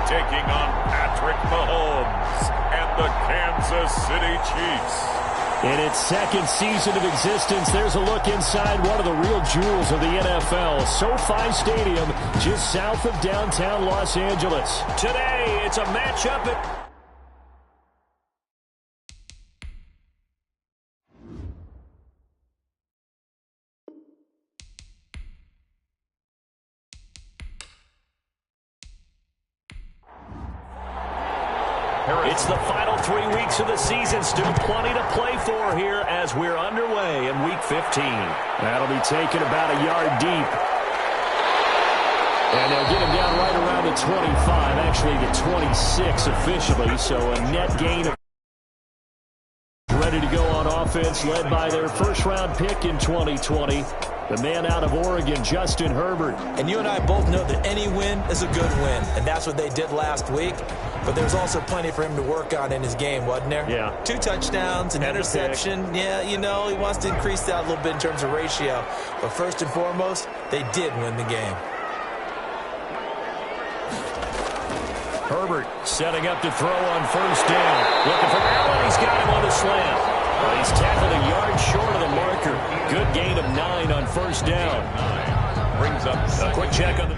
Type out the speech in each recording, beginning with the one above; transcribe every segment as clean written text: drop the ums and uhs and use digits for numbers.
taking on Patrick Mahomes and the Kansas City Chiefs. In its second season of existence, there's a look inside one of the real jewels of the NFL, SoFi Stadium, just south of downtown Los Angeles. Today, it's a matchup at... It's the final 3 weeks of the season. Still plenty to play for here as we're underway in Week 15. That'll be taken about a yard deep. And they'll get him down right around the 25, actually the 26 officially. So a net gain of ready to go on offense, led by their first-round pick in 2020. The man out of Oregon, Justin Herbert. And you and I both know that any win is a good win, and that's what they did last week. But there's also plenty for him to work on in his game, wasn't there? Yeah. 2 touchdowns, an interception. Yeah, you know, he wants to increase that a little bit in terms of ratio. But first and foremost, they did win the game. Herbert setting up to throw on first down. Looking for Allen. He's got him on the slant. He's tackled a yard short of the marker. Good gain of 9 on first down. Brings up a quick check on the...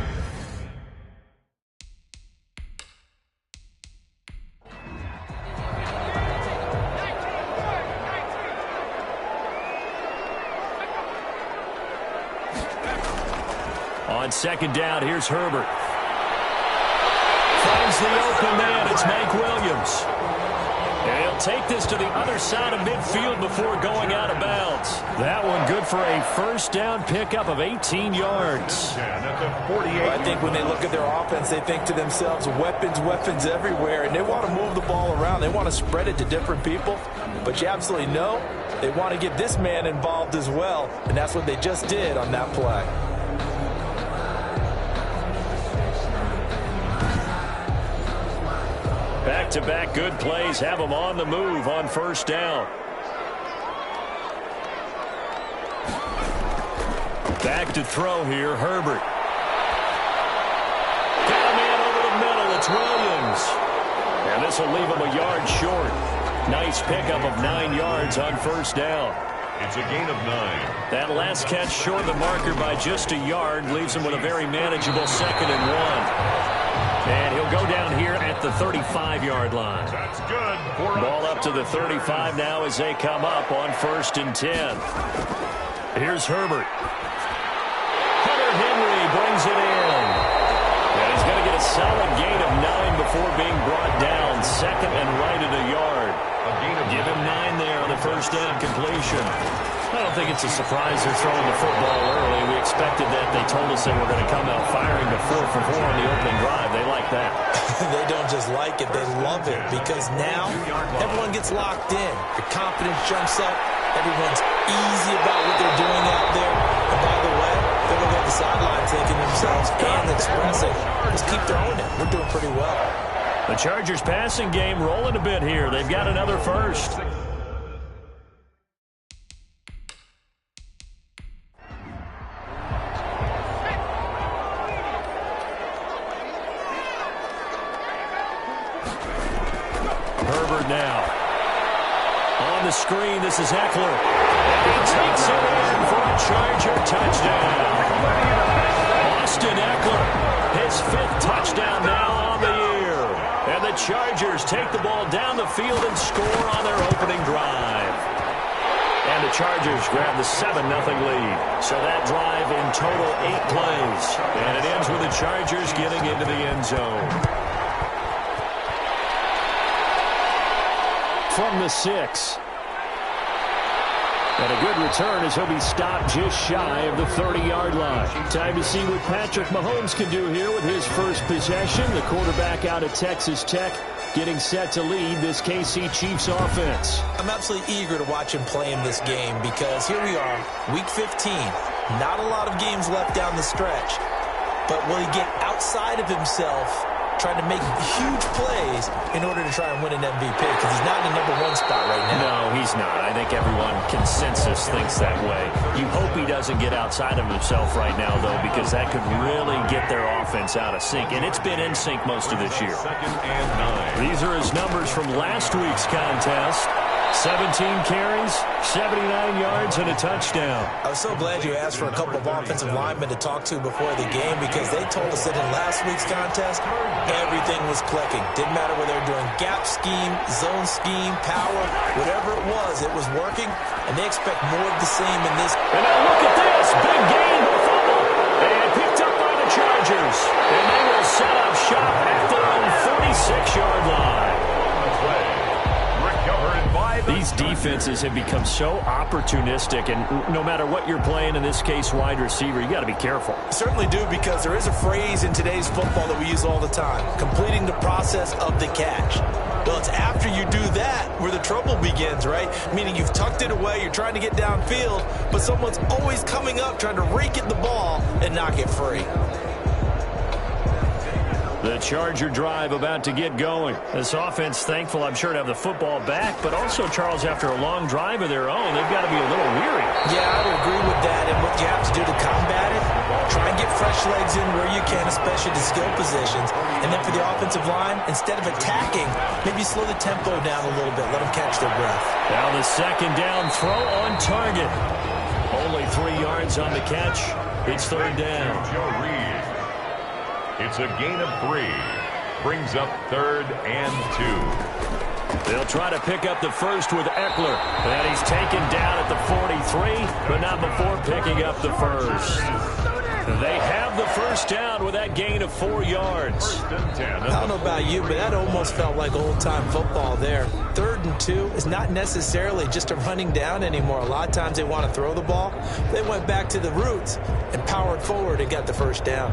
On second down, here's Herbert. Finds the open man. It's Mike Williams. And he'll take this to the other side of midfield before going out of bounds. That one good for a first down pickup of 18 yards. Well, I think when they look at their offense, they think to themselves, weapons, weapons everywhere. And they want to move the ball around. They want to spread it to different people. But you absolutely know they want to get this man involved as well. And that's what they just did on that play. Back-to-back good plays have them on the move on first down. Back to throw here, Herbert. Got a man over the middle, it's Williams. And this will leave him a yard short. Nice pickup of 9 yards on first down. It's a gain of 9. That last catch short of the marker by just a yard leaves him with a very manageable 2nd and 1. And he'll go down here at the 35-yard line. That's good. Ball up to the 35 now as they come up on 1st and 10. Here's Herbert. Hunter Henry brings it in. And he's going to get a solid gain of 9 before being brought down. 2nd and right at a yard. Give him 9 there on the first down completion. I don't think it's a surprise they're throwing the football early. We expected that. They told us they were going to come out firing to 4 for 4 on the opening drive. They like that. They don't just like it, they love it, because now everyone gets locked in. The confidence jumps up. Everyone's easy about what they're doing out there. And by the way, they're looking at the sideline thinking themselves and expressing, just keep throwing it. We're doing pretty well. The Chargers passing game rolling a bit here. They've got another first. Herbert now. On the screen, this is Eckler. And he takes it in for a Charger touchdown. Austin Eckler, his 5th touchdown now on the year. And the Chargers take the ball down the field and score on their opening drive. And the Chargers grab the 7-0 lead. So that drive in total 8 plays. And it ends with the Chargers getting into the end zone. From the 6. And a good return as he'll be stopped just shy of the 30-yard line. Time to see what Patrick Mahomes can do here with his first possession. The quarterback out of Texas Tech getting set to lead this KC Chiefs offense. I'm absolutely eager to watch him play in this game because here we are, Week 15. Not a lot of games left down the stretch. But will he get outside of himself trying to make huge plays in order to try and win an MVP because he's not in the #1 spot right now. No, he's not. I think everyone consensus thinks that way. You hope he doesn't get outside of himself right now, though, because that could really get their offense out of sync. And it's been in sync most of this year. These are his numbers from last week's contest. 17 carries, 79 yards, and a touchdown. I was so glad you asked for a couple of offensive linemen to talk to before the game because they told us that in last week's contest, everything was clicking. Didn't matter whether they were doing gap scheme, zone scheme, power, whatever it was working, and they expect more of the same in this. And now look at this. Big gain, fumble, and picked up by the Chargers. And they will set up shop at their own 46-yard line. These defenses have become so opportunistic, and no matter what you're playing, in this case wide receiver, you got to be careful. Certainly do, because there is a phrase in today's football that we use all the time, completing the process of the catch. Well, it's after you do that where the trouble begins, right? Meaning you've tucked it away, you're trying to get downfield, but someone's always coming up trying to rake at the ball and knock it free. The Charger drive about to get going. This offense, thankful, I'm sure, to have the football back, but also, Charles, after a long drive of their own, they've got to be a little weary. Yeah, I would agree with that, and what you have to do to combat it, try and get fresh legs in where you can, especially the skill positions, and then for the offensive line, instead of attacking, maybe slow the tempo down a little bit, let them catch their breath. Now the second down throw on target. Only 3 yards on the catch. It's third down. It's a gain of 3. Brings up 3rd and 2. They'll try to pick up the first with Eckler. And he's taken down at the 43, but not before picking up the first. They have the first down with that gain of 4 yards. I don't know about you, but that almost felt like old-time football there. 3rd and 2 is not necessarily just a running down anymore. A lot of times they want to throw the ball. They went back to the roots and powered forward and got the first down.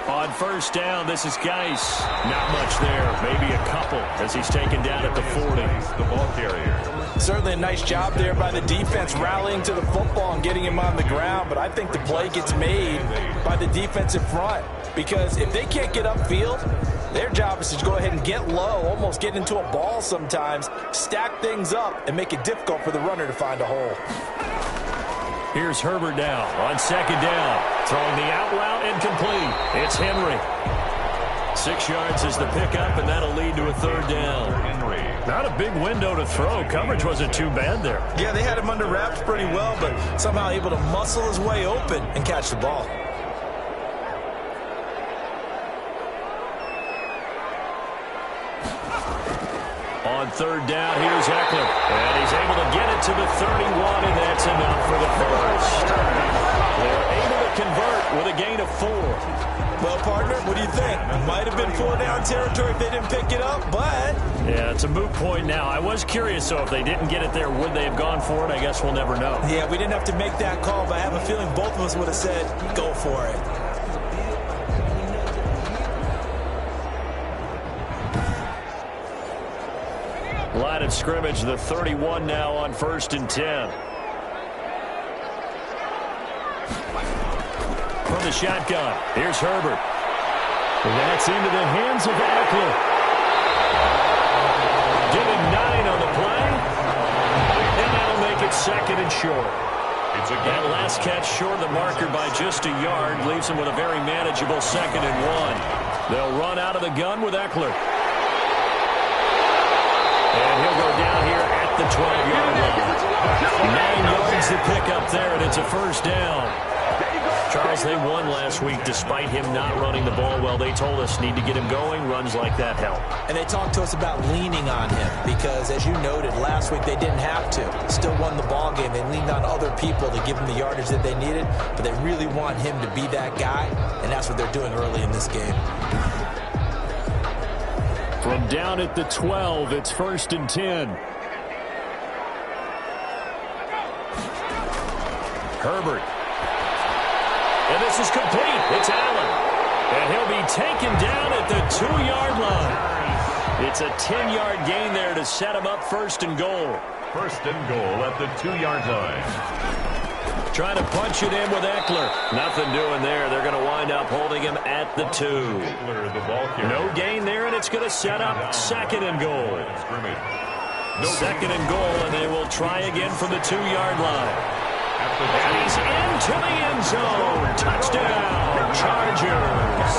On first down, this is Geis. Not much there, maybe a couple, as he's taken down at the 40. The ball carrier. Certainly a nice job there by the defense rallying to the football and getting him on the ground, but I think the play gets made by the defensive front, because if they can't get upfield, their job is to go ahead and get low, almost get into a ball sometimes, stack things up, and make it difficult for the runner to find a hole. Here's Herbert now on second down. Throwing the out route incomplete. It's Henry. 6 yards is the pickup, and that'll lead to a third down. Not a big window to throw. Coverage wasn't too bad there. Yeah, they had him under wraps pretty well, but somehow able to muscle his way open and catch the ball. On third down, here's Eckler. And he's able to get it to the 31, and that's enough for the first. They're able to convert with a gain of 4. Well, partner, what do you think? Might have been 4-down territory if they didn't pick it up, but... Yeah, it's a moot point now. I was curious, so if they didn't get it there, would they have gone for it? I guess we'll never know. Yeah, we didn't have to make that call, but I have a feeling both of us would have said, go for it. Line of scrimmage, the 31 now on 1st and 10. From the shotgun, here's Herbert. And that's into the hands of Eckler. Give him 9 on the play. And that'll make it 2nd and short. That last catch short of the marker by just a yard leaves him with a very manageable 2nd and 1. They'll run out of the gun with Eckler. And he'll go down here at the 12-yard line. 9 yards to pick up there, and it's a first down. Charles, they won last week despite him not running the ball well. They told us need to get him going. Runs like that help. And they talked to us about leaning on him because, as you noted, last week they didn't have to. Still won the ball game. They leaned on other people to give them the yardage that they needed, but they really want him to be that guy, and that's what they're doing early in this game. From down at the 12, it's 1st and 10. Herbert. And this is complete. It's Allen. And he'll be taken down at the 2-yard line. It's a 10-yard gain there to set him up first and goal. First and goal at the 2-yard line. Trying to punch it in with Ekeler. Nothing doing there. They're going to wind up holding him at the 2. No gain there, and it's going to set up second and goal. Second and goal, and they will try again from the 2-yard line. And he's into the end zone. Touchdown, Chargers.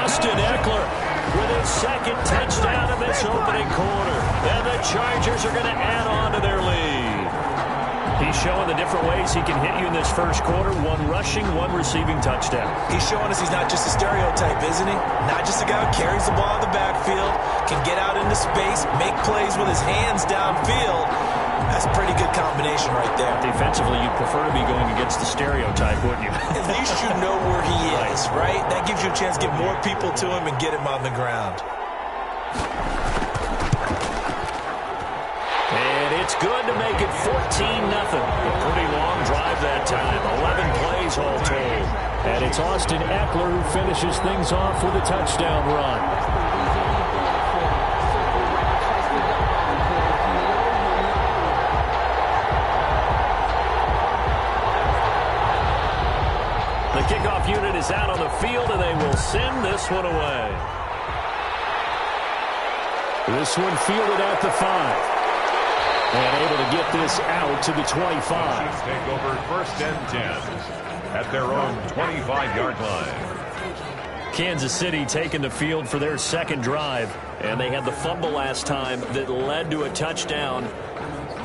Austin Ekeler with his second touchdown in this opening quarter. And the Chargers are going to add on to their lead. He's showing the different ways he can hit you in this first quarter. One rushing, one receiving touchdown. He's showing us he's not just a stereotype, isn't he? Not just a guy who carries the ball in the backfield, can get out into space, make plays with his hands downfield. That's a pretty good combination right there. Defensively, you'd prefer to be going against the stereotype, wouldn't you? At least you know where he is, right? That gives you a chance to get more people to him and get him on the ground. And it's good to make it 14-0. A pretty long drive that time. 11 plays all told. And it's Austin Ekeler who finishes things off with a touchdown run. The kickoff unit is out on the field, and they will send this one away. This one fielded at the 5. And able to get this out to the 25. Take over first and 10 at their own 25-yard line. Kansas City taking the field for their second drive. And they had the fumble last time that led to a touchdown.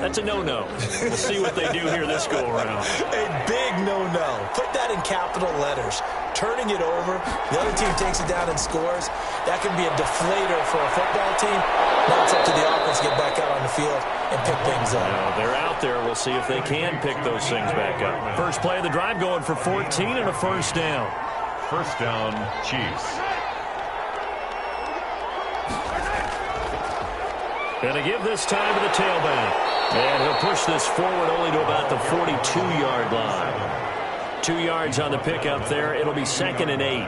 That's a no-no. We'll see what they do here this go-around. A big no-no. Put that in capital letters. Turning it over, the other team takes it down and scores. That can be a deflator for a football team. Now it's up to the offense to get back out on the field and pick things up. They're out there. We'll see if they can pick those things back up. First play of the drive going for 14 and a first down. First down, Chiefs. And to give this time to the tailback. And he'll push this forward only to about the 42-yard line. 2 yards on the pickup there. It'll be second and 8.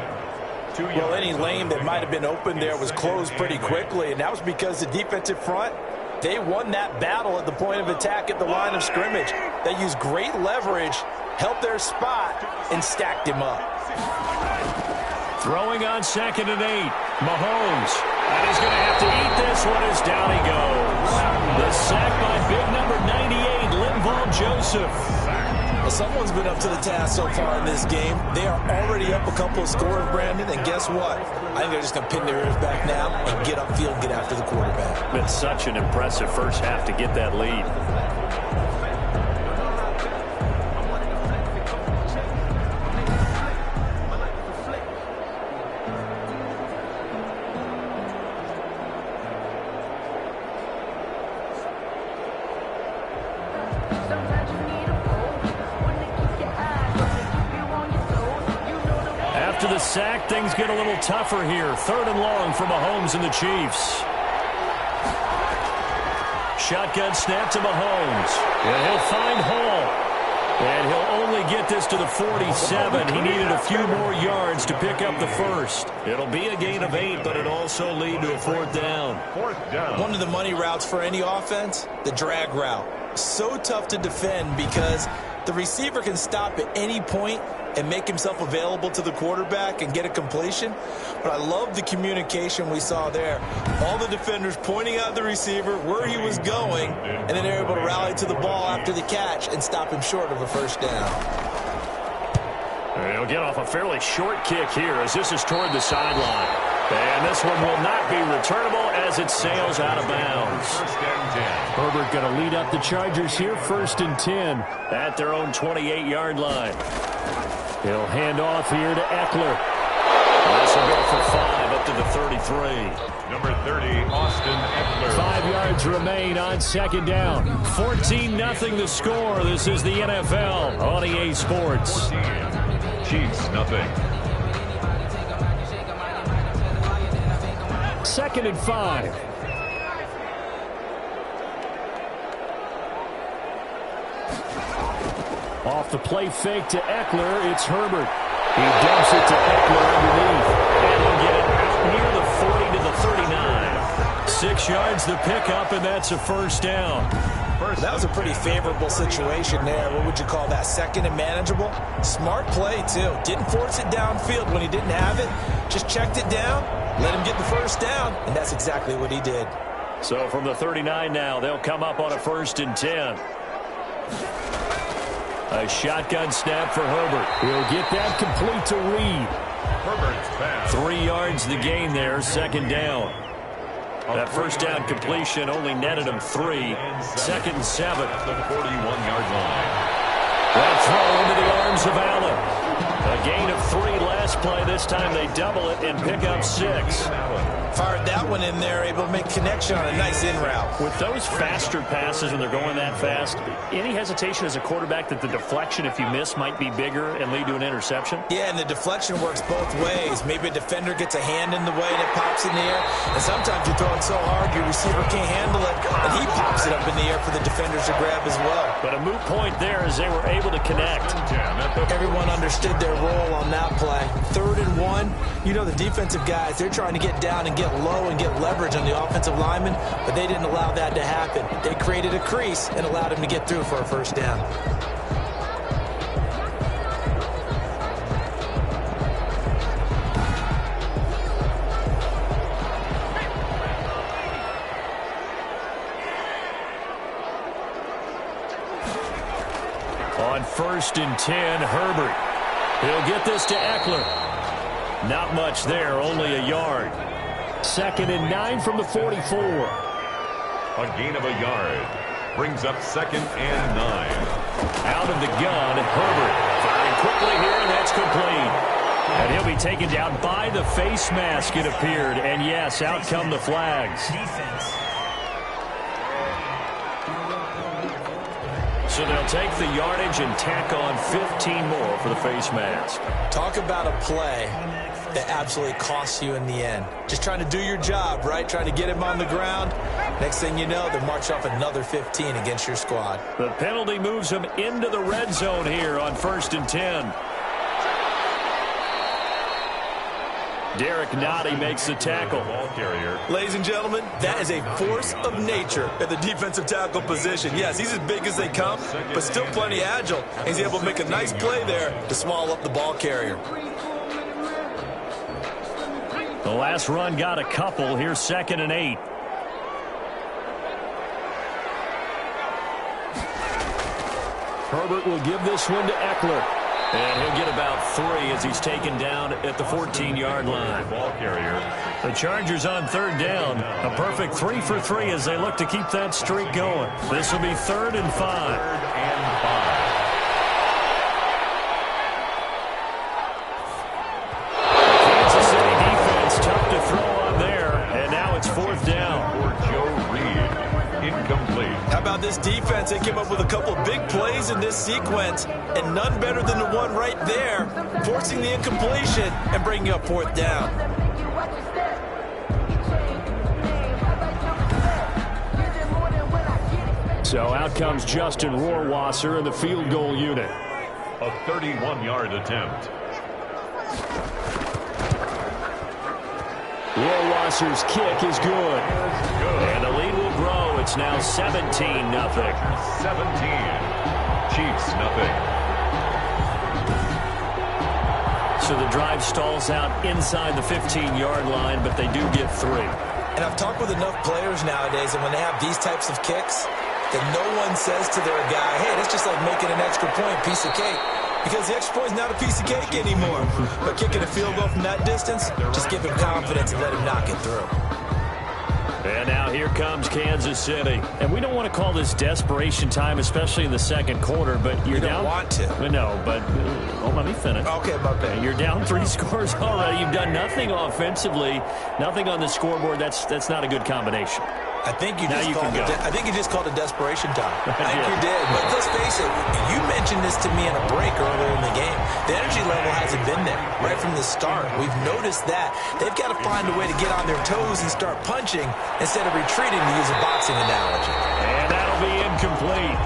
Well, any lane that might have been open there was closed pretty quickly, and that was because the defensive front, they won that battle at the point of attack at the line of scrimmage. They used great leverage, held their spot, and stacked him up. Throwing on second and 8. Mahomes. And he's going to have to eat this one as down he goes. The sack by big number 98, Linval Joseph. Well, someone's been up to the task so far in this game. They are already up a couple of scores, Brandon, and guess what? I think they're just going to pin their ears back now and get upfield and get after the quarterback. Been such an impressive first half to get that lead. After the sack, things get a little tougher here. Third and long for Mahomes and the Chiefs. Shotgun snap to Mahomes. And he'll find Hall. And he'll only get this to the 47. He needed a few more yards to pick up the first. It'll be a gain of 8, but it'll also lead to a fourth down. Fourth down. One of the money routes for any offense, the drag route. So tough to defend because the receiver can stop at any point and make himself available to the quarterback and get a completion. But I love the communication we saw there. All the defenders pointing out the receiver, where he was going, and then they're able to rally to the ball after the catch and stop him short of a first down. He'll get off a fairly short kick here as this is toward the sideline. And this one will not be returnable as it sails out of bounds. First and 10. Herbert going to lead up the Chargers here, first and 10. At their own 28-yard line. He'll hand off here to Ekeler. This will go for 5 up to the 33. Number 30, Austin Ekeler. 5 yards remain on second down. 14-0 the score. This is the NFL on EA Sports. 14. Chiefs, nothing. Second and 5. Off the play fake to Ekeler, it's Herbert. He dumps it to Ekeler underneath. And he'll get it out near the 40 to the 39. 6 yards the pickup, and that's a first down. That was a pretty favorable situation there. What would you call that? Second and manageable? Smart play, too. Didn't force it downfield when he didn't have it. Just checked it down, let him get the first down, and that's exactly what he did. So from the 39 now, they'll come up on a 1st and 10. A shotgun snap for Herbert. He'll get that complete to Reed. Herbert's pass. 3 yards the gain there, 2nd down. That first down completion only netted him 3. 2nd and 7. At the 41-yard line. That throw into the arms of Allen. A gain of 3 last play. This time they double it and pick up 6. Fired that one in there, able to make connection on a nice in route. With those faster passes when they're going that fast, any hesitation as a quarterback that the deflection, if you miss, might be bigger and lead to an interception? Yeah, and the deflection works both ways. Maybe a defender gets a hand in the way and it pops in the air. And sometimes you throw it so hard your receiver can't handle it, and he pops it up in the air for the defenders to grab as well. But a moot point there as they were able to connect. Everyone understood their role on that play. 3rd and 1. You know the defensive guys, they're trying to get down and get low and get leverage on the offensive lineman, but they didn't allow that to happen. They created a crease and allowed him to get through for a first down. On 1st and 10, Herbert. He'll get this to Eckler. Not much there, only a yard. 2nd and 9 from the 44. A gain of a yard. Brings up 2nd and 9. Out of the gun, Herbert. Firing quickly here, and that's complete. And he'll be taken down by the face mask, it appeared. And yes, out come the flags. So they'll take the yardage and tack on 15 more for the face mask. Talk about a play that absolutely costs you in the end. Just trying to do your job, right? Trying to get him on the ground. Next thing you know, they'll march off another 15 against your squad. The penalty moves them into the red zone here on 1st and 10. Derek Nottie makes the tackle. Ball carrier. Ladies and gentlemen, that is a force of nature at the defensive tackle position. Yes, he's as big as they come, but still plenty agile. He's able to make a nice play there to swallow up the ball carrier. The last run got a couple. Here's 2nd and 8. Herbert will give this one to Eckler. And he'll get about 3 as he's taken down at the 14-yard line. Ball carrier. The Chargers on 3rd down. A perfect 3 for 3 as they look to keep that streak going. This will be 3rd and 5. 3rd and 5. Kansas City defense tough to throw on there. And now it's 4th down. For Joe Reed. Incomplete. How about this defense? They came up with a couple of big plays in this sequence, and none better than the one right there, forcing the incompletion and bringing up 4th down. So out comes Justin Rohrwasser in the field goal unit. A 31-yard attempt. Rohrwasser's kick is good. And the lead will grow. It's now 17-0. 17. Chiefs, nothing. So the drive stalls out inside the 15-yard line, but they do get 3. And I've talked with enough players nowadays, and when they have these types of kicks, that no one says to their guy, hey, that's just like making an extra point, piece of cake. Because the extra point is not a piece of cake anymore. But kicking a field goal from that distance, just give him confidence and let him knock it through. And now here comes Kansas City. And we don't want to call this desperation time, especially in the 2nd quarter, but you're down. You don't want to. No, but let me finish. Okay, my bad. You're down 3 scores already. You've done nothing offensively, nothing on the scoreboard. That's not a good combination. I think you Now just you called can it. go. I think you just called it desperation time. I think did. you did. But let's face it. You mentioned this to me in a break earlier in the game. The energy level hasn't been there right from the start. We've noticed that they've got to find a way to get on their toes and start punching instead of retreating, to use a boxing analogy. And that'll be incomplete.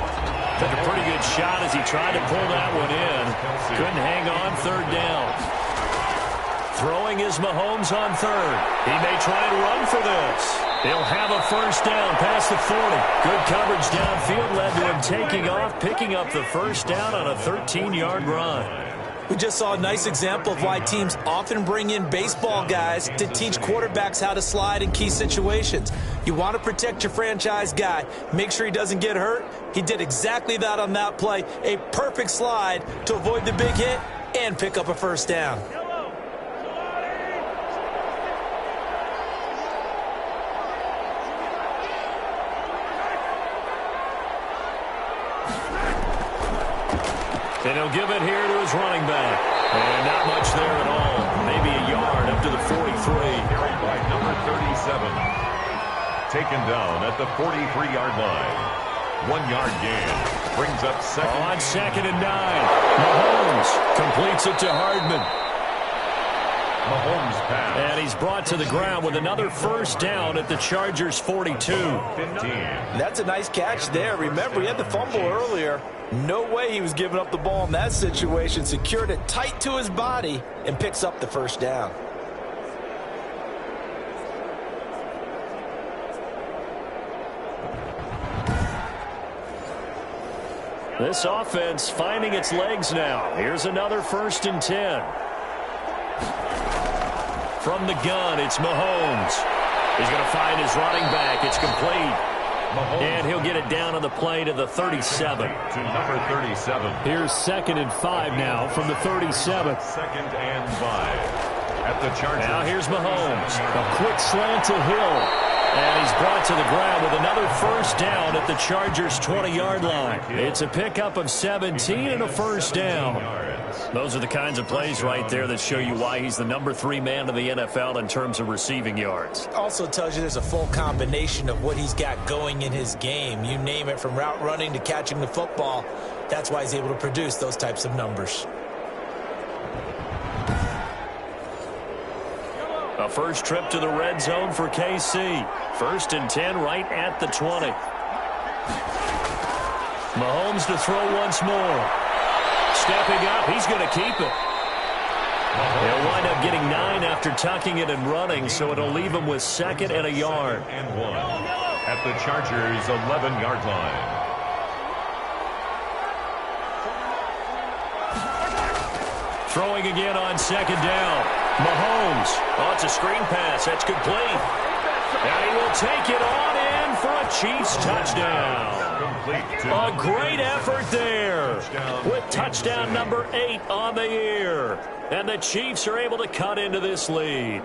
Took a pretty good shot as he tried to pull that one in. Couldn't hang on 3rd down. Throwing is Mahomes on 3rd. He may try and run for this. He'll have a first down past the 40. Good coverage downfield led to him taking off, picking up the first down on a 13-yard run. We just saw a nice example of why teams often bring in baseball guys to teach quarterbacks how to slide in key situations. You want to protect your franchise guy. Make sure he doesn't get hurt. He did exactly that on that play. A perfect slide to avoid the big hit and pick up a first down. And he'll give it here to his running back. And not much there at all. Maybe a yard up to the 43. Carried by number 37. Taken down at the 43-yard line. 1-yard gain. Brings up second. On 2nd and 9. Mahomes completes it to Hardman. Mahomes pass. And he's brought to the ground with another first down at the Chargers' 42. 15. That's a nice catch there. Remember, he had the fumble earlier. No way he was giving up the ball in that situation. Secured it tight to his body and picks up the first down. This offense finding its legs now. Here's another 1st and 10. From the gun, it's Mahomes. He's going to find his running back. It's complete. Mahomes. And he'll get it down on the play to the 37. To number 37. Here's 2nd and 5 now from the 37. 2nd and 5. At the Chargers. Now here's Mahomes. A quick slant to Hill. And he's brought to the ground with another first down at the Chargers' 20-yard line. It's a pickup of 17 and a first down. Those are the kinds of plays right there that show you why he's the number 3 man in the NFL in terms of receiving yards. Also tells you there's a full combination of what he's got going in his game. You name it, from route running to catching the football. That's why he's able to produce those types of numbers. A first trip to the red zone for KC. 1st and 10 right at the 20. Mahomes to throw once more. Stepping up, he's going to keep it. He'll wind up getting 9 after tucking it and running, so it'll leave him with 2nd and a yard. And 1. At the Chargers' 11-yard line. Throwing again on 2nd down. Mahomes. Oh, it's a screen pass. That's complete. And he will take it on in for a Chiefs touchdown. A great effort there with touchdown number 8 on the year. And the Chiefs are able to cut into this lead.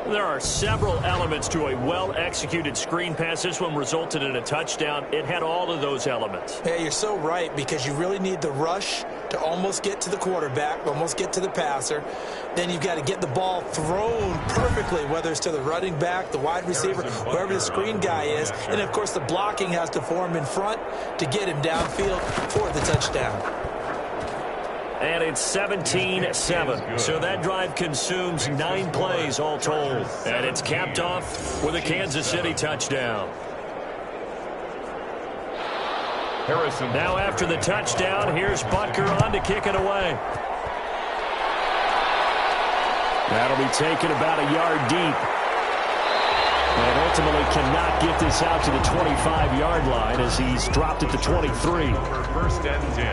There are several elements to a well-executed screen pass. This one resulted in a touchdown. It had all of those elements. Yeah, you're so right, because you really need the rush to almost get to the quarterback, almost get to the passer. Then you've got to get the ball thrown perfectly, whether it's to the running back, the wide receiver, whoever the screen guy is. And, of course, the blocking has to form in front to get him downfield for the touchdown. And it's 17-7. So that drive consumes 9 plays all told. And it's capped off with a Kansas City touchdown. Harrison. Now after the touchdown, here's Butker on to kick it away. That'll be taken about a yard deep. And ultimately cannot get this out to the 25-yard line as he's dropped at the 23. 1st and 10.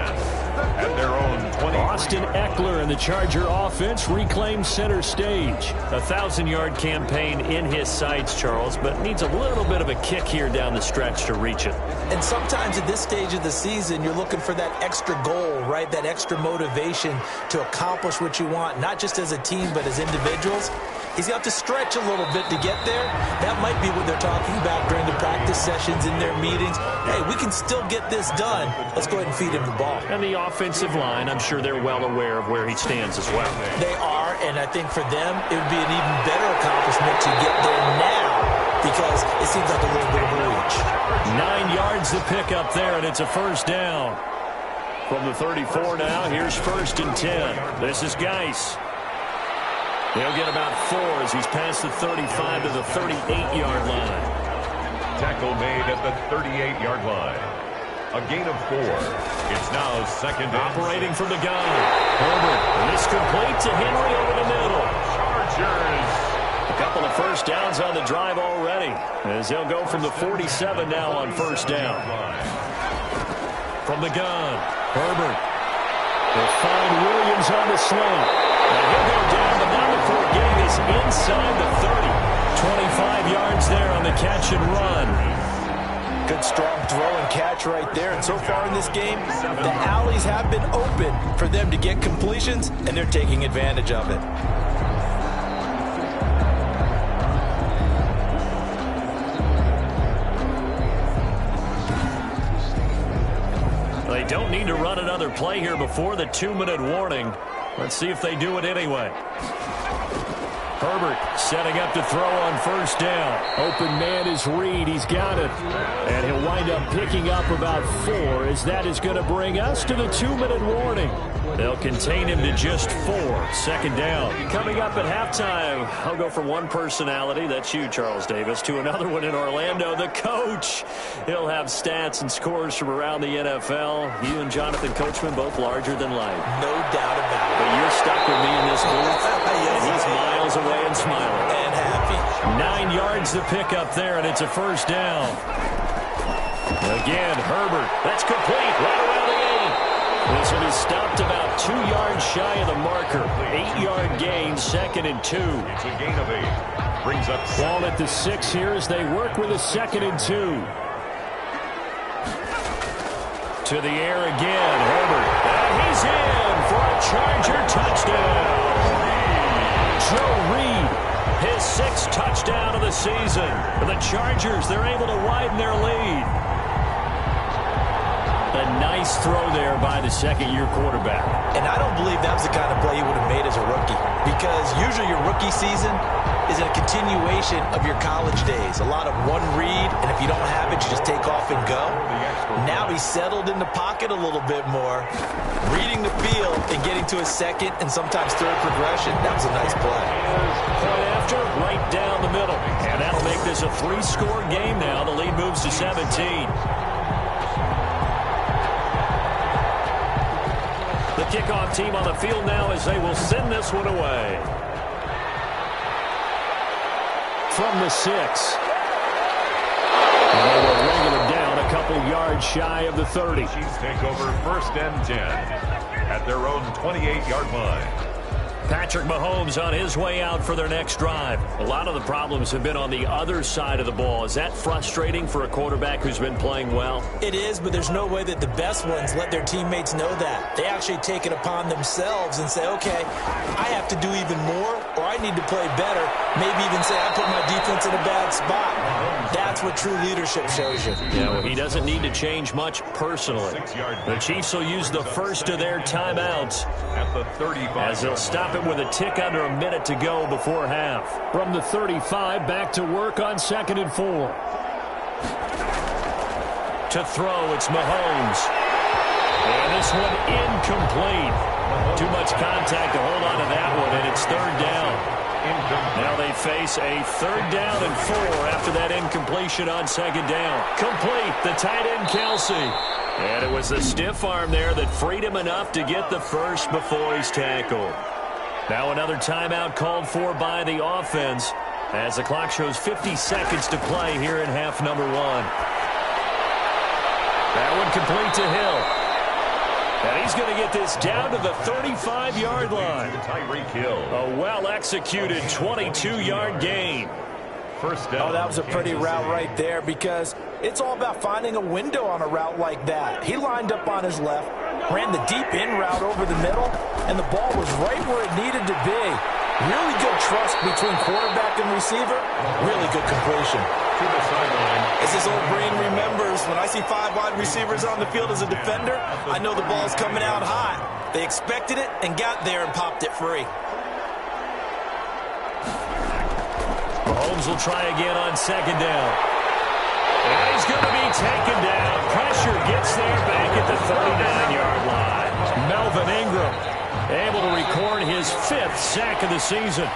At their own 20. Austin Eckler and the Charger offense reclaim center stage. A 1,000-yard campaign in his sights, Charles, but needs a little bit of a kick here down the stretch to reach it. And sometimes at this stage of the season, you're looking for that extra goal, right? That extra motivation to accomplish what you want, not just as a team, but as individuals. He's got to stretch a little bit to get there. That might be what they're talking about during the practice sessions in their meetings. Hey, we can still get this done. Let's go ahead and feed him the ball. And the offensive line, I'm sure they're well aware of where he stands as well. They are, and I think for them, it would be an even better accomplishment to get there now, because it seems like a little bit of a reach. 9 yards to pick up there, and it's a first down. From the 34 now, here's 1st and 10. This is Geis. He'll get about 4 as he's past the 35 to the 38-yard line. Tackle made at the 38-yard line. A gain of 4. It's now 2nd and operating from the gun. Herbert, and this complete to Henry over the middle. Chargers. A couple of first downs on the drive already, as they'll go from the 47 now on first down. From the gun, Herbert. They'll find Williams on the slant. And he'll go down, but now the Ford game is inside the 30. 25 yards there on the catch and run. Good strong throw and catch right there. And so far in this game, the alleys have been open for them to get completions, and they're taking advantage of it. They don't need to run another play here before the 2-minute warning. Let's see if they do it anyway. Herbert setting up to throw on first down. Open man is Reed. He's got it. And he'll wind up picking up about 4, as that is going to bring us to the 2-minute warning. They'll contain him to just 4. Second down. Coming up at halftime, I'll go from one personality, that's you, Charles Davis, to another one in Orlando, the coach. He'll have stats and scores from around the NFL. You and Jonathan Coachman both larger than life. No doubt about it. But you're stuck with me in this booth, and he's miles away and smiling. And happy. 9 yards to pick up there, and it's a first down. Again, Herbert. That's complete right around the 8. This one is stopped about 2 yards shy of the marker. 8-yard gain, 2nd and 2. It's a gain of 8. Brings up Ball at the 6 here as they work with a 2nd and 2. To the air again, Herbert. And he's in for a Charger touchdown. Joe Reed, his 6th touchdown of the season. The Chargers, they're able to widen their lead. A nice throw there by the second-year quarterback. And I don't believe that was the kind of play he would have made as a rookie, because usually your rookie season is a continuation of your college days. A lot of one read, and if you don't have it, you just take off and go. Now he's settled in the pocket a little bit more, reading the field and getting to his second and sometimes third progression. That was a nice play. Point after, right down the middle. And that'll make this a 3-score game now. The lead moves to 17. The kickoff team on the field now as they will send this one away. From the 6. And they will wrangle him down a couple yards shy of the 30. Chiefs take over 1st and 10 at their own 28-yard line. Patrick Mahomes on his way out for their next drive. A lot of the problems have been on the other side of the ball. Is that frustrating for a quarterback who's been playing well? It is, but there's no way that the best ones let their teammates know that. They actually take it upon themselves and say, okay, I have to do even more, or I need to play better. Maybe even say, I put my defense in a bad spot. That's what true leadership shows you. Yeah, well, he doesn't need to change much personally. The Chiefs will use the first of their timeouts At the 35. as they'll stop it with a tick under a minute to go before half. From the 35, back to work on 2nd and 4. To throw, it's Mahomes. And this one incomplete. Too much contact to hold on to that one, and it's 3rd down. Now they face a 3rd down and 4 after that incompletion on 2nd down. Complete, the tight end Kelsey. And it was the stiff arm there that freed him enough to get the first before he's tackled. Now another timeout called for by the offense as the clock shows 50 seconds to play here in half number 1. That one complete to Hill. And he's going to get this down to the 35-yard line. Tyreek Hill. A well-executed 22-yard gain. First down. Oh, that was a pretty route right there, because it's all about finding a window on a route like that. He lined up on his left, ran the deep in route over the middle, and the ball was right where it needed to be. Really good trust between quarterback and receiver. Really good completion. To the sideline. As his old brain remembers, when I see 5 wide receivers on the field as a defender, I know the ball's coming out hot. They expected it and got there and popped it free. Mahomes will try again on 2nd down. And he's going to be taken down. Pressure gets there back at the 39-yard line. Melvin Ingram able to record his 5th sack of the season.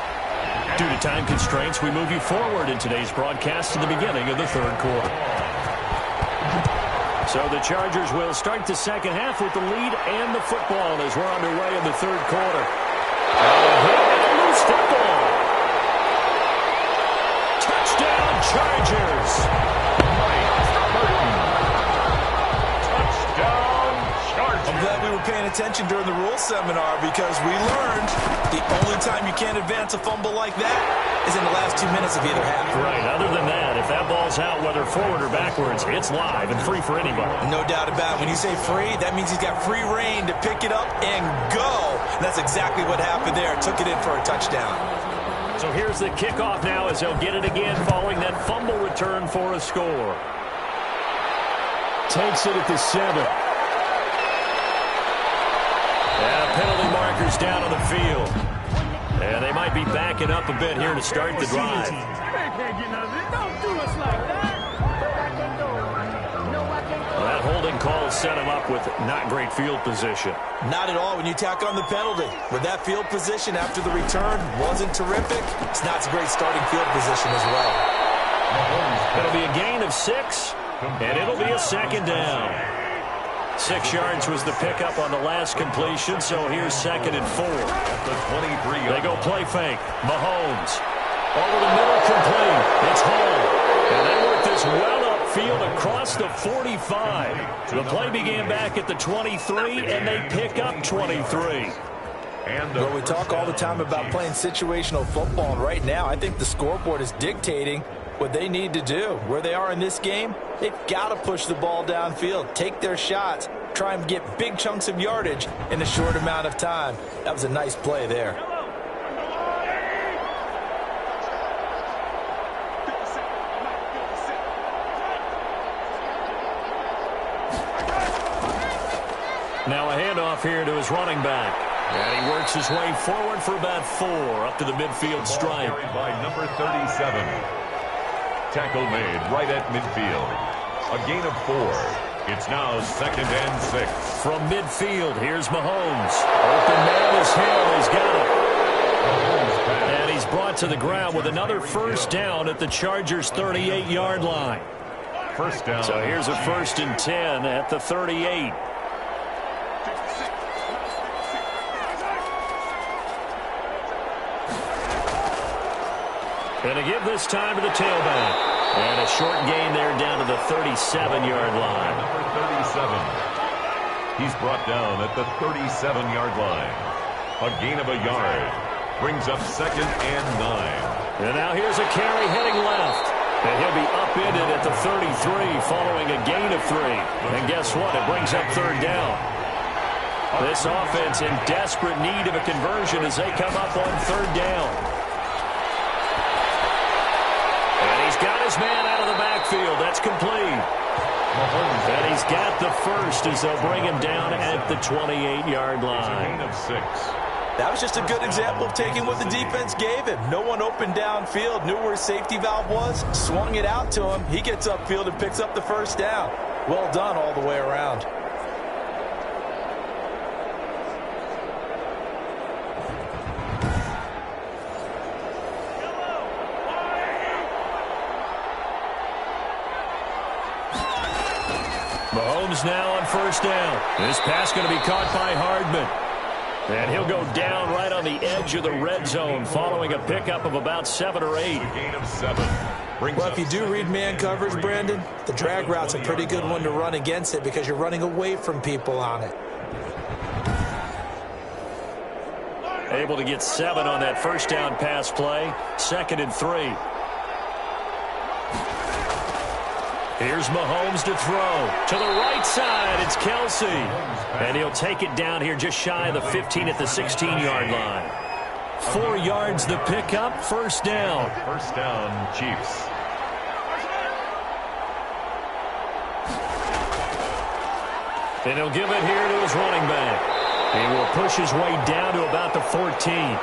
Due to time constraints, we move you forward in today's broadcast to the beginning of the 3rd quarter. So the Chargers will start the second half with the lead and the football as we're underway in the 3rd quarter. And a loose football. Chargers. Touchdown, Chargers. I'm glad we were paying attention during the rules seminar because we learned the only time you can't advance a fumble like that is in the last 2 minutes of either half. Right. Other than that, if that ball's out, whether forward or backwards, it's live and free for anybody. No doubt about it. When you say free, that means he's got free reign to pick it up and go. And that's exactly what happened there. Took it in for a touchdown. So here's the kickoff now as they'll get it again following that fumble return for a score. Takes it at the 7. And penalty markers down on the field. And they might be backing up a bit here to start the drive. That holding call set him up with not great field position. Not at all when you tack on the penalty. With that field position after the return wasn't terrific, it's not a great starting field position as well. It'll be a gain of 6, and it'll be a second down. 6 yards was the pickup on the last completion, so here's 2nd and 4. At the 23. They go play fake. Mahomes. Over the middle, complete. It's home. And they work this well upfield across the 45. The play began back at the 23, and they pick up 23. Well, we talk all the time about playing situational football, and right now I think the scoreboard is dictating what they need to do. Where they are in this game, they've got to push the ball downfield, take their shots, try and get big chunks of yardage in a short amount of time. That was a nice play there. Now a handoff here to his running back. And he works his way forward for about 4 up to the midfield stripe. Carried by number 37. Tackle made right at midfield. A gain of 4. It's now 2nd and 6. From midfield, here's Mahomes. Open man is Hill. He's got it. And he's brought to the ground with another first down at the Chargers' 38-yard line. First down. So here's a 1st and 10 at the 38. And to give this time to the tailback. And a short gain there down to the 37-yard line. Number 37. He's brought down at the 37-yard line. A gain of a yard. Brings up 2nd and 9. And now here's a carry heading left. And he'll be upended at the 33 following a gain of 3. And guess what? It brings up 3rd down. This offense in desperate need of a conversion as they come up on 3rd down. Got his man out of the backfield. That's complete. And he's got the first as they'll bring him down at the 28-yard line. Gain of 6. That was just a good example of taking what the defense gave him. No one open downfield, knew where his safety valve was, swung it out to him. He gets upfield and picks up the first down. Well done all the way around. Mahomes now on 1st down. This pass going to be caught by Hardman. And he'll go down right on the edge of the red zone following a pickup of about 7 or 8. Gain of 7. Well, if you do read man coverage, Brandon, the drag route's a pretty good one to run against it because you're running away from people on it. Able to get 7 on that 1st down pass play. 2nd and 3. Here's Mahomes to throw. To the right side, it's Kelsey. And he'll take it down here just shy of the 15 at the 16-yard line. 4 yards the pickup, 1st down. First down, Chiefs. And he'll give it here to his running back. He will push his way down to about the 14.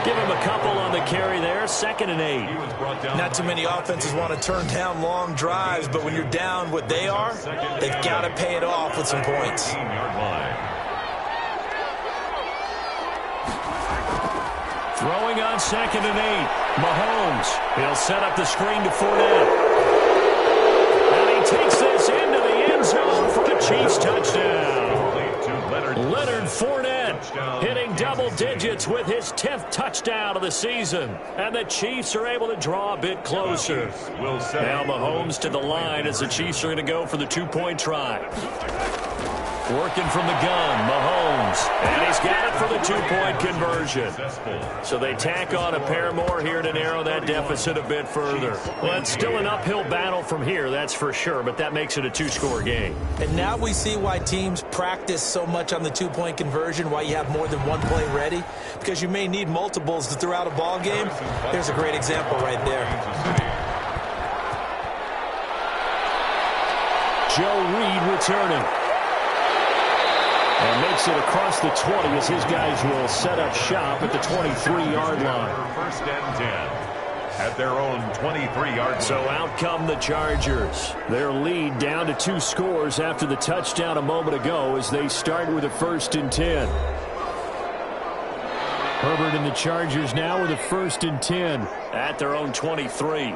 Give him a couple on the carry there. 2nd and 8. Not too many offenses want to turn down long drives, but when you're down what they are, they've got to pay it off with some points. Throwing on 2nd and 8. Mahomes. He'll set up the screen to Fournette. And he takes this into the end zone for the Chiefs touchdown. Leonard Fournette. hitting double digits with his 10th touchdown of the season. And the Chiefs are able to draw a bit closer. Now Mahomes to the line as the Chiefs are going to go for the two-point try. Working from the gun, Mahomes. And he's got it for the two-point conversion. So they tack on a pair more here to narrow that deficit a bit further. Well, it's still an uphill battle from here, that's for sure, but that makes it a two-score game. And now we see why teams practice so much on the two-point conversion, why you have more than one play ready, because you may need multiples to throw out a ball game. There's a great example right there. Joe Reed returning. And makes it across the 20 as his guys will set up shop at the 23-yard line. First and 10 at their own 23-yard line. So out come the Chargers. Their lead down to 2 scores after the touchdown a moment ago as they start with a first and 10. Herbert and the Chargers now with a first and 10. At their own 23.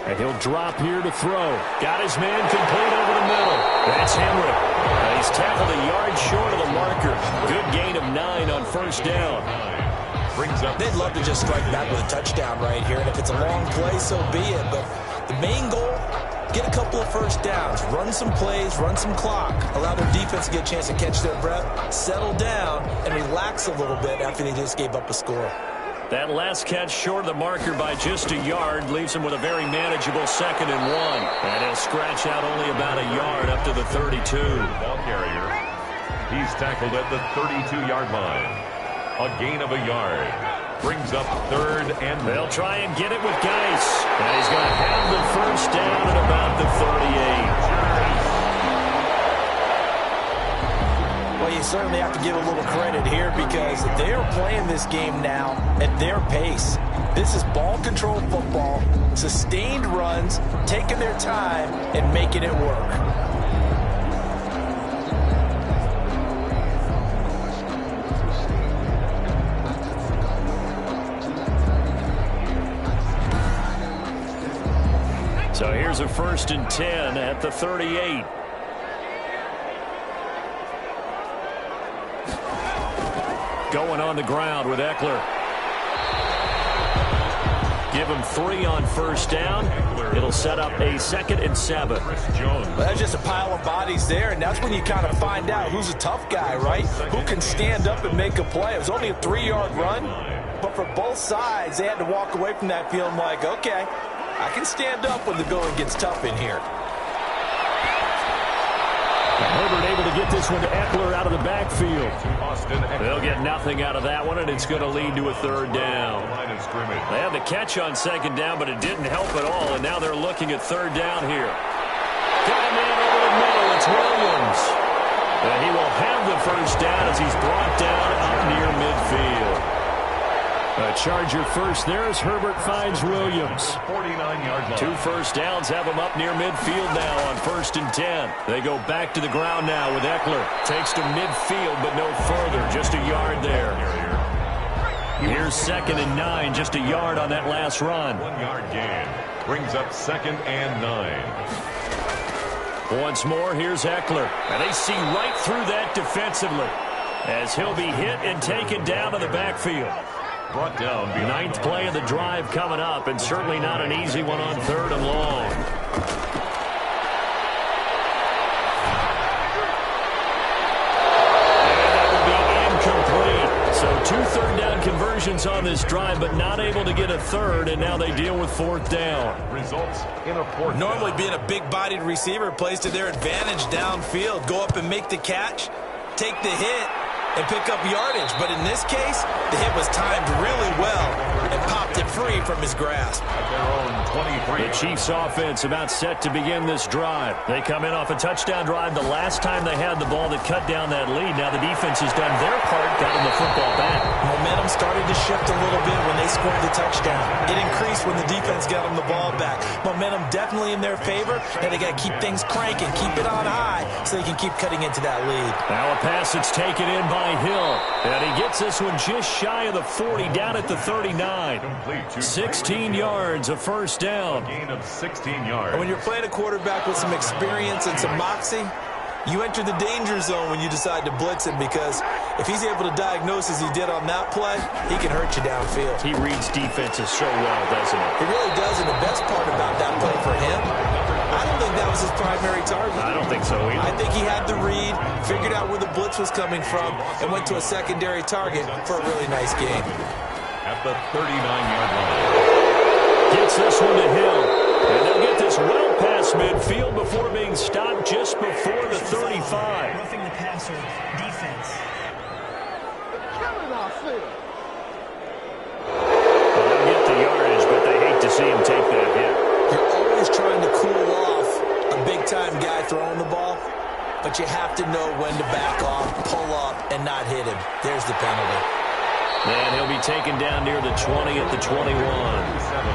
And he'll drop here to throw. Got his man complete over the middle. That's Henry. He's tackled a yard short of the marker. Good gain of 9 on first down. They'd love to just strike back with a touchdown right here. And if it's a long play, so be it. But the main goal, get a couple of first downs. Run some plays, run some clock. Allow their defense to get a chance to catch their breath, settle down, and relax a little bit after they just gave up a score. That last catch short of the marker by just a yard leaves him with a very manageable 2nd and 1. And he'll scratch out only about a yard up to the 32. Ball carrier. He's tackled at the 32-yard line. A gain of a yard. Brings up 3rd and... They'll try and get it with Geis. And he's going to have the first down at about the 38. Well, you certainly have to give a little credit here because they are playing this game now at their pace. This is ball control football, sustained runs, taking their time, and making it work. So here's a first and 10 at the 38. Going on the ground with Eckler. Give him 3 on first down. It'll set up a 2nd and 7. Well, that's just a pile of bodies there, and that's when you kind of find out who's a tough guy, right? Who can stand up and make a play. It was only a 3-yard run, but for both sides, they had to walk away from that feeling like, okay, I can stand up when the going gets tough in here. Herbert able to get this one to Eckler out of the backfield. They'll get nothing out of that one, and it's going to lead to a 3rd down. They had the catch on 2nd down, but it didn't help at all, and now they're looking at 3rd down here. Got a man over the middle. It's Williams. And he will have the first down as he's brought down up near midfield. A Charger first there as Herbert finds Williams. 49-yard line. 2 first downs have him up near midfield now on 1st and 10. They go back to the ground now with Eckler. Takes to midfield, but no further. Just a yard there. Here's 2nd and 9. Just a yard on that last run. 1-yard gain. Brings up 2nd and 9. Once more, here's Eckler. And they see right through that defensively as he'll be hit and taken down to the backfield. Brought down. 9th play of the drive coming up, and certainly not an easy one on 3rd and long. And that will be incomplete. So 2 third down conversions on this drive, but not able to get a 3rd, and now they deal with 4th down. Results in a 4th Normally down. being a big-bodied receiver plays to their advantage downfield. Go up and make the catch, take the hit, and pick up yardage. But in this case, the hit was timed really well and popped it free from his grasp. At their own 23. The Chiefs offense about set to begin this drive. They come in off a touchdown drive the last time they had the ball that cut down that lead. Now the defense has done their part, gotten the football back. Momentum started to shift a little bit when they scored the touchdown. It increased when the defense got them the ball back. Momentum definitely in their favor, and they got to keep things cranking, keep it on high so they can keep cutting into that lead. Now a pass that's taken in by Hill. And he gets this one just shy of the 40, down at the 39. 16 yards, a first down. Gain of 16 yards. And when you're playing a quarterback with some experience and some moxie, You enter the danger zone when you decide to blitz him, because if he's able to diagnose as he did on that play, he can hurt you downfield. He reads defenses so well, doesn't he? He really does, and the best part about that play for him, I don't think that was his primary target. I don't think so either. I think he had the read, figured out where the blitz was coming from, and went to a secondary target for a really nice game. At the 39-yard line. Gets this one to Hill. And they'll get this well past midfield before being stopped just before the 35. Roughing the passer defense. Well, they'll get the yardage, but they hate to see him take that hit. You're always trying to cool off a big-time guy throwing the ball, but you have to know when to back off, pull up, and not hit him. There's the penalty. And he'll be taken down near the 20 at the 21.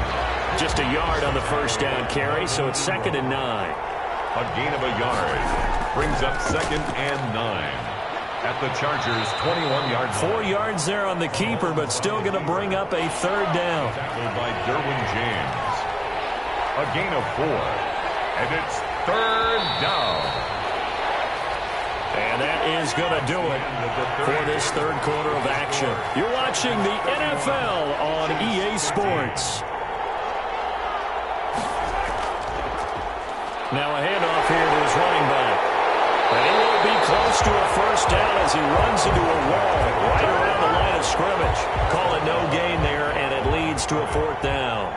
Just a yard on the first down carry, so it's 2nd and 9. A gain of a yard brings up 2nd and 9 at the Chargers' 21-yard line. 4 yards there on the keeper, but still going to bring up a 3rd down. Tackled by Derwin James. A gain of 4, and it's 3rd down. And that is going to do it for this 3rd quarter of action. You're watching the NFL on EA Sports. Now a handoff here to his running back. And he will be close to a 1st down as he runs into a wall right around the line of scrimmage. Call it no gain there, and it leads to a 4th down.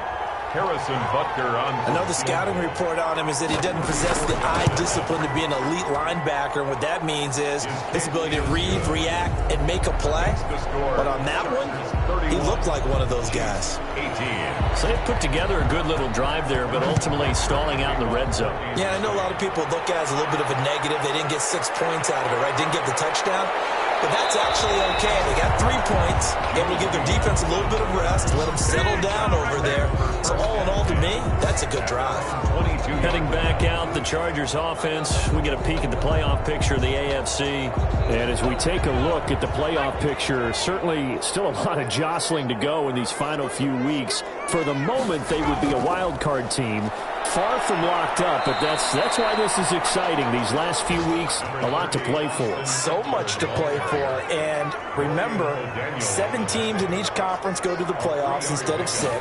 Harrison Butker on. Another scouting report on him is that he doesn't possess the eye discipline to be an elite linebacker. And what that means is his ability to read, react, and make a play. But on that one, he looked like one of those guys. 18. So they put together a good little drive there, but ultimately stalling out in the red zone. Yeah, I know a lot of people look at it as a little bit of a negative. They didn't get 6 points out of it, right? Didn't get the touchdown. But that's actually okay. They got 3 points, able to give their defense a little bit of rest, let them settle down over there. So all in all, to me, that's a good drive. 22. Heading back out, the Chargers offense. We get a peek at the playoff picture of the AFC. And as we take a look at the playoff picture, certainly still a lot of jostling to go in these final few weeks. For the moment, they would be a wild card team. Far from locked up, but that's why this is exciting. These last few weeks, a lot to play for. So much to play for. And remember, 7 teams in each conference go to the playoffs instead of 6.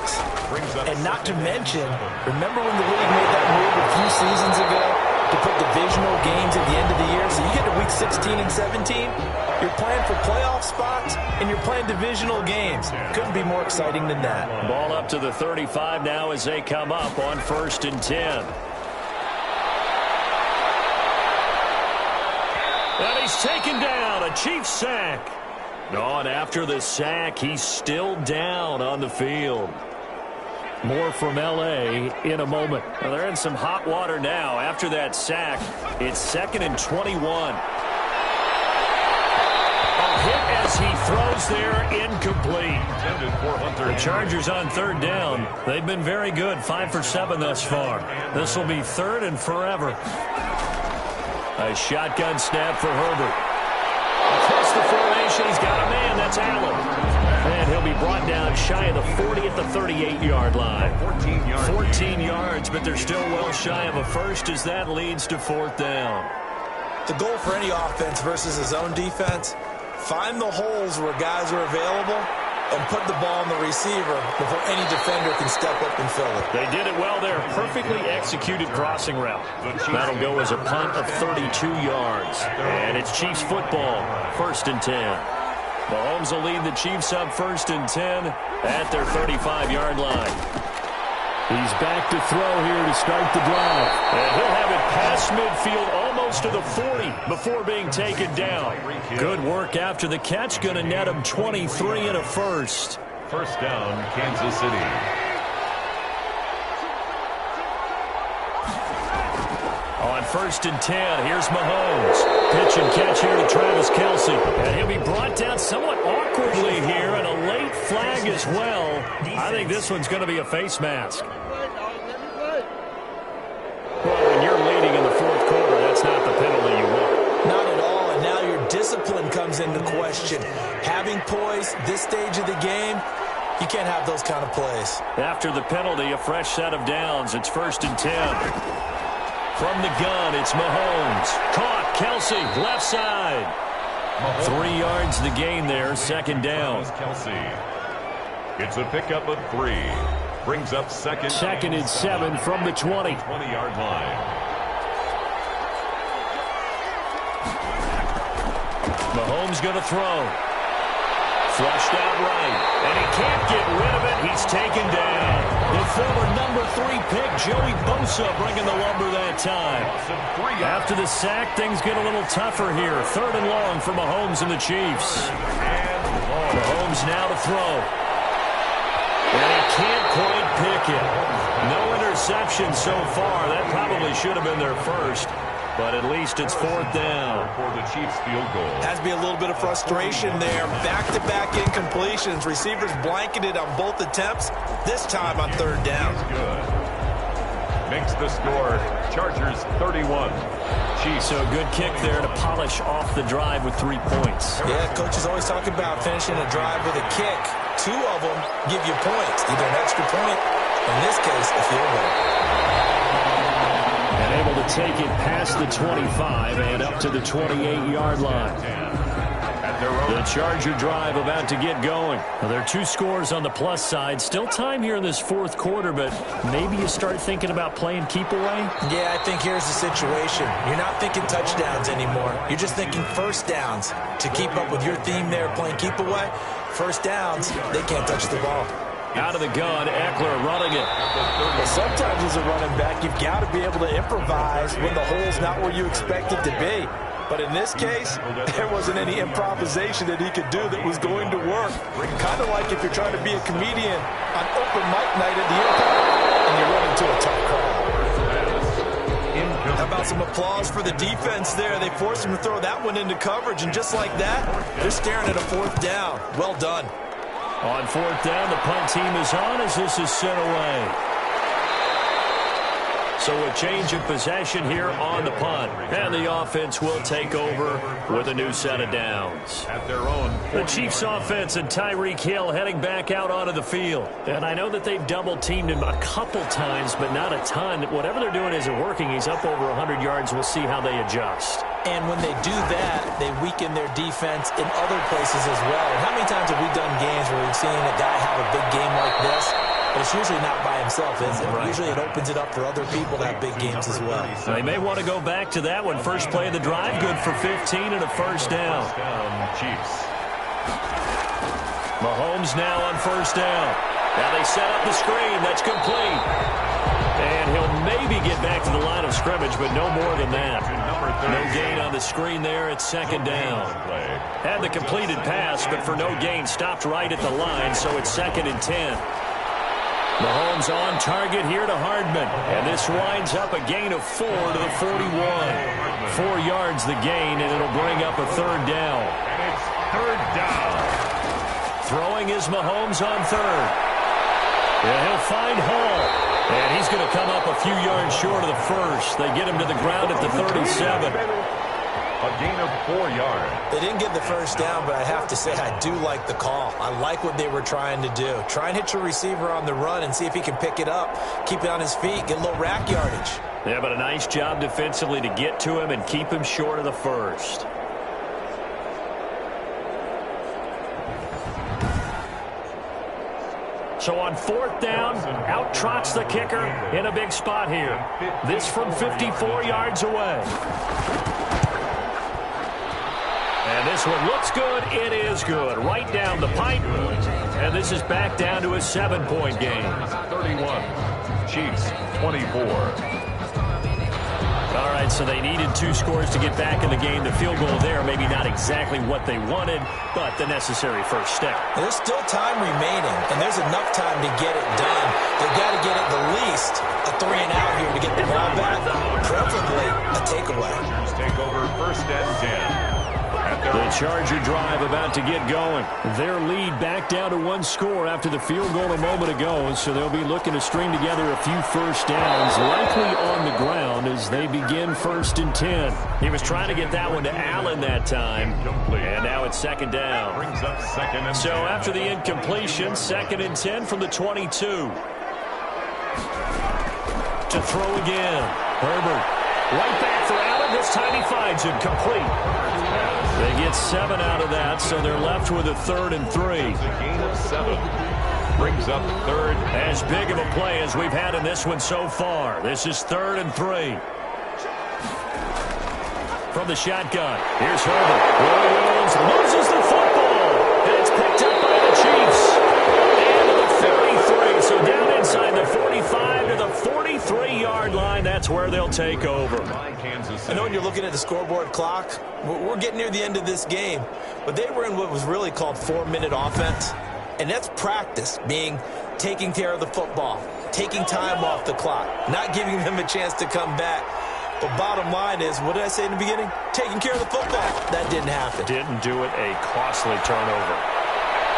And not to mention, remember when the league made that move a few seasons ago to put divisional games at the end of the year? So you get to week 16 and 17, you're playing for playoff spots, and you're playing divisional games. Couldn't be more exciting than that. Ball up to the 35 now as they come up on 1st and 10. And he's taken down, a Chiefs sack. Oh, and after the sack, he's still down on the field. More from L.A. in a moment. Well, they're in some hot water now. After that sack, it's 2nd and 21. Hit as he throws there, incomplete. The Chargers on 3rd down. They've been very good, 5 for 7 thus far. This will be 3rd and forever. A shotgun snap for Herbert. Across the formation, he's got a man. That's Allen. And he'll be brought down shy of the 40 at the 38-yard line. 14 yards, but they're still well shy of a first as that leads to 4th down. The goal for any offense versus his own defense, find the holes where guys are available and put the ball on the receiver before any defender can step up and fill it. They did it well there. Perfectly executed crossing route. That'll go as a punt of 32 yards. And it's Chiefs football, 1st and 10. Mahomes will lead the Chiefs up 1st and 10 at their 35-yard line. He's back to throw here to start the drive. And he'll have it past midfield almost to the 40 before being taken down. Good work after the catch. Going to net him 23 and a first. 1st down, Kansas City. On 1st and 10, here's Mahomes. Pitch and catch here to Travis Kelce. And he'll be brought down somewhat awkwardly here, and a late flag as well. I think this one's going to be a face mask. Well, when you're leading in the 4th quarter, that's not the penalty you want. Not at all, and now your discipline comes into question. Having poise this stage of the game, you can't have those kind of plays. After the penalty, a fresh set of downs. It's 1st and 10. From the gun, it's Mahomes. Caught, Kelsey, left side. 3 yards the gain there, second down. Kelsey. It's a pickup of 3. Brings up second and 7 from the 20. 20-yard line. Mahomes going to throw. Flushed out right. And he can't get rid of it. He's taken down. The former number 3 pick, Joey Bosa, bringing the lumber that time. After the sack, things get a little tougher here. 3rd and long for Mahomes and the Chiefs. Mahomes now to throw. And he can't quite pick it. No interception so far. That probably should have been their first. But at least it's 4th down. For the Chiefs field goal. Has to be a little bit of frustration there. Back-to-back incompletions. Receivers blanketed on both attempts. This time on 3rd down. Good. Makes the score Chargers 31. Chiefs. So a good kick there to polish off the drive with 3 points. Yeah, coach is always talking about finishing a drive with a kick. 2 of them give you points. Either an extra point, in this case, a field goal. And able to take it past the 25 and up to the 28-yard line. The Charger drive about to get going. Well, there are 2 scores on the plus side. Still time here in this 4th quarter, but maybe you start thinking about playing keep away? Yeah, I think here's the situation. You're not thinking touchdowns anymore. You're just thinking first downs. To keep up with your theme there, playing keep away, first downs, they can't touch the ball. Out of the gun, Eckler running it. Well, sometimes as a running back, you've got to be able to improvise when the hole's not where you expect it to be. But in this case, there wasn't any improvisation that he could do that was going to work. Kind of like if you're trying to be a comedian on open mic night at the Empire and you run into a tough crowd. How about some applause for the defense there? They forced him to throw that one into coverage, and just like that, they're staring at a 4th down. Well done. On 4th down, the punt team is on as this is sent away. So a change of possession here on the punt. And the offense will take over with a new set of downs. At their own. The Chiefs offense and Tyreek Hill heading back out onto the field. And I know that they've double-teamed him a couple times, but not a ton. Whatever they're doing isn't working. He's up over 100 yards. We'll see how they adjust. And when they do that, they weaken their defense in other places as well. And how many times have we done games where we've seen a guy have a big game like this? But it's usually not by himself, is it? Right. Usually it opens it up for other people to have big games as well. They may want to go back to that one. First play of the drive, good for 15 and a first down. Chiefs. Mahomes now on first down. Now they set up the screen. That's complete. And he'll maybe get back to the line of scrimmage, but no more than that. No gain on the screen there. It's second down. Had the completed pass, but for no gain, stopped right at the line, so it's 2nd and 10. Mahomes on target here to Hardman. And this winds up a gain of 4 to the 41. 4 yards the gain, and it'll bring up a 3rd down. And it's 3rd down. Throwing is Mahomes on 3rd. And he'll find Hall. And he's going to come up a few yards short of the first. They get him to the ground at the 37. A gain of 4 yards. They didn't get the first down, but I have to say I do like the call. I like what they were trying to do. Try and hit your receiver on the run and see if he can pick it up. Keep it on his feet. Get a little rack yardage. Yeah, but a nice job defensively to get to him and keep him short of the first. So on 4th down, out trots the kicker in a big spot here. This from 54 yards away. And this one looks good. It is good. Right down the pipe. And this is back down to a 7-point game. 31. Chiefs 24. All right, so they needed 2 scores to get back in the game. The field goal there, maybe not exactly what they wanted, but the necessary first step. There's still time remaining, and there's enough time to get it done. They've got to get at the least a 3 and out here to get the ball back, preferably a takeaway. Take over 1st and 10. The Charger drive about to get going. Their lead back down to 1 score after the field goal a moment ago, so they'll be looking to string together a few first downs, likely on the ground as they begin 1st and 10. He was trying to get that one to Allen that time, and now it's 2nd down. Brings up 2nd and 10. So after the incompletion, 2nd and 10 from the 22. To throw again. Herbert Right back for Allen. This time he finds him complete. They get 7 out of that, so they're left with a 3rd and 3. It's a gain of 7. Brings up 3rd. As big of a play as we've had in this one so far. This is 3rd and 3. From the shotgun, here's Herbert. Williams loses the football, and it's picked up by the Chiefs. And to the 43, so down inside the 45 to the 43-yard line. That's where they'll take over. I know when you're looking at the scoreboard clock, we're getting near the end of this game, but they were in what was really called 4-minute offense, and that's practice, being taking care of the football, taking time off the clock, not giving them a chance to come back. But bottom line is, what did I say in the beginning? Taking care of the football. That didn't happen. Didn't do it, a costly turnover.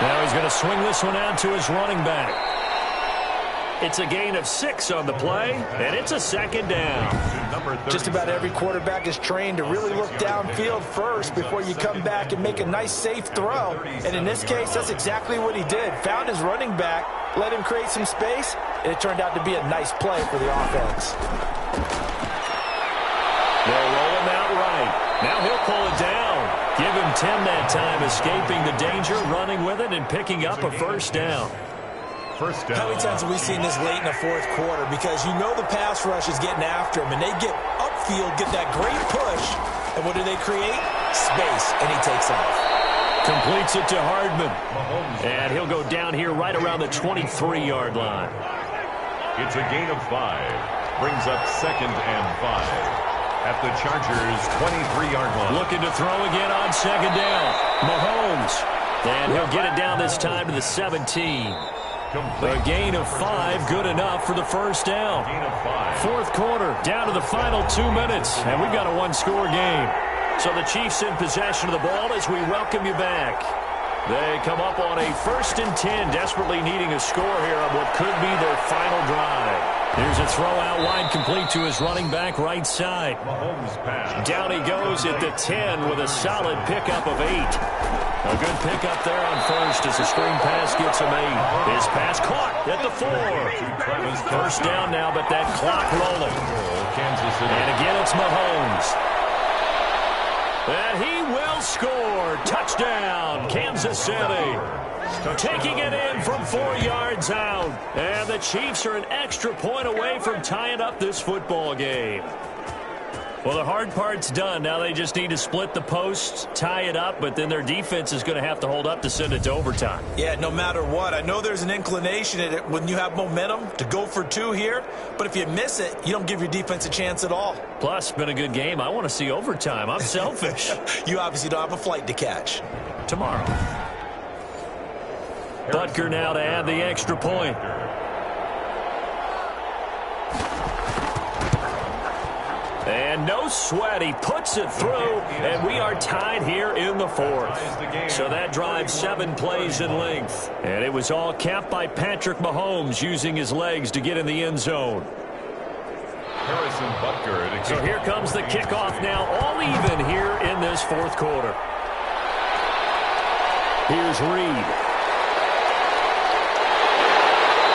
Now he's going to swing this one out to his running back. It's a gain of 6 on the play, and it's a 2nd down. Just about every quarterback is trained to really look downfield first before you come back and make a nice, safe throw. And in this case, that's exactly what he did. Found his running back, let him create some space, and it turned out to be a nice play for the offense. They'll roll him out right. Now he'll pull it down. Give him 10 that time, escaping the danger, running with it, and picking up a 1st down. First down. How many times have we seen this late in the 4th quarter? Because you know the pass rush is getting after him, and they get upfield, get that great push, and what do they create? Space, and he takes off. Completes it to Hardman. And he'll go down here right around the 23-yard line. It's a gain of 5. Brings up 2nd and 5. At the Chargers' 23-yard line. Looking to throw again on 2nd down. Mahomes. And he'll get it down this time to the 17. A gain of 5, good enough for the 1st down. Gain of 5. 4th quarter, down to the final 2 minutes, and we've got a 1-score game. So the Chiefs in possession of the ball as we welcome you back. They come up on a 1st and 10, desperately needing a score here on what could be their final drive. Here's a throw out wide, complete to his running back right side. Mahomes pass. Down he goes at the 10 with a solid pickup of 8. A good pickup there on 1st as the screen pass gets him 8. His pass caught at the 4. 1st down now, but that clock rolling. Kansas City. And again it's Mahomes. And he will score. Touchdown, Kansas City. Taking it in from 4 yards out. And the Chiefs are an extra point away from tying up this football game. Well, the hard part's done. Now they just need to split the posts, tie it up, but then their defense is going to have to hold up to send it to overtime. Yeah, no matter what. I know there's an inclination in it when you have momentum to go for 2 here, but if you miss it, you don't give your defense a chance at all. Plus, been a good game. I want to see overtime. I'm selfish. You obviously don't have a flight to catch. Tomorrow. Butker now to add the extra point. And no sweat, he puts it through, and we are tied here in the 4th. So that drives 7 plays in length. And it was all capped by Patrick Mahomes using his legs to get in the end zone. Harrison Butker. So here comes the kickoff now, all even here in this 4th quarter. Here's Reed.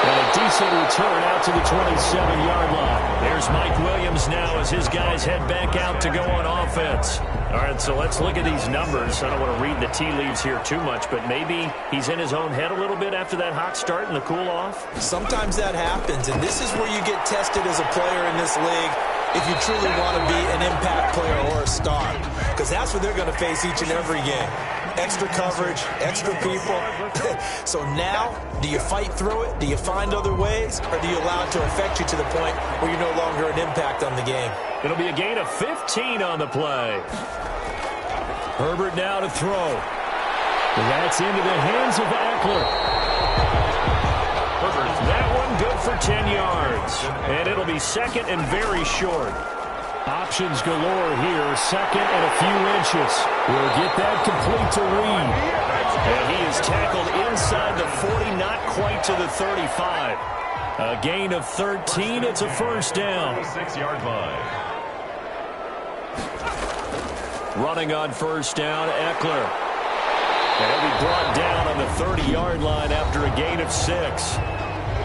And a decent return out to the 27-yard line. There's Mike Williams now as his guys head back out to go on offense. All right, so let's look at these numbers. I don't want to read the tea leaves here too much, but maybe he's in his own head a little bit after that hot start and the cool-off. Sometimes that happens, and this is where you get tested as a player in this league if you truly want to be an impact player or a star, because that's what they're going to face each and every game. Extra coverage, extra people. So now, do you fight through it? Do you find other ways? Or do you allow it to affect you to the point where you're no longer an impact on the game? It'll be a gain of 15 on the play. Herbert now to throw. And that's into the hands of Eckler. That one good for 10 yards. And it'll be 2nd and very short. Options galore here, 2nd and a few inches. We'll get that complete to Reed. And he is tackled inside the 40, not quite to the 35. A gain of 13, it's a 1st down. 6-yard line. Running on 1st down, Eckler. And he'll be brought down on the 30-yard line after a gain of 6.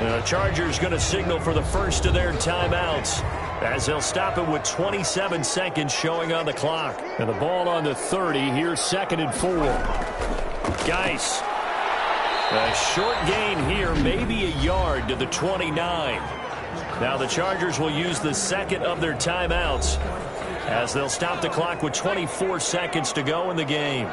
The Chargers going to signal for the first of their timeouts. as they'll stop it with 27 seconds showing on the clock. And the ball on the 30. Here's 2nd and 4. Geis. A short gain here, maybe a yard to the 29. Now the Chargers will use the second of their timeouts as they'll stop the clock with 24 seconds to go in the game.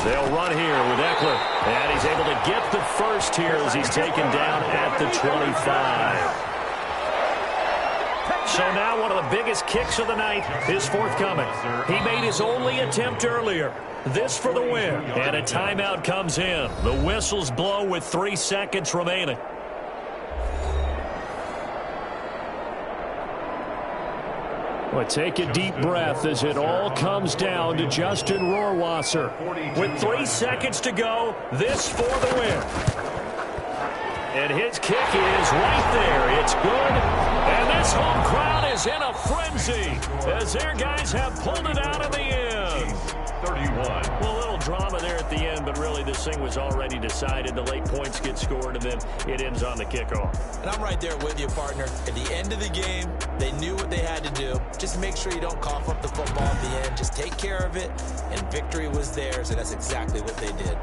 They'll run here with Eckler, and he's able to get the first here as he's taken down at the 25. So now one of the biggest kicks of the night is forthcoming. He made his only attempt earlier. This for the win. And a timeout comes in. The whistles blow with 3 seconds remaining. Well, take a deep breath as it all comes down to Justin Rohrwasser. With 3 seconds to go, this for the win. And his kick is right there. It's good. And this home crowd is in a frenzy as their guys have pulled it out of the end. 31. Well, a little drama there at the end, but really this thing was already decided. The late points get scored, and then it ends on the kickoff. And I'm right there with you, partner. At the end of the game, they knew what they had to do. Just make sure you don't cough up the football at the end. Just take care of it, and victory was theirs, and that's exactly what they did.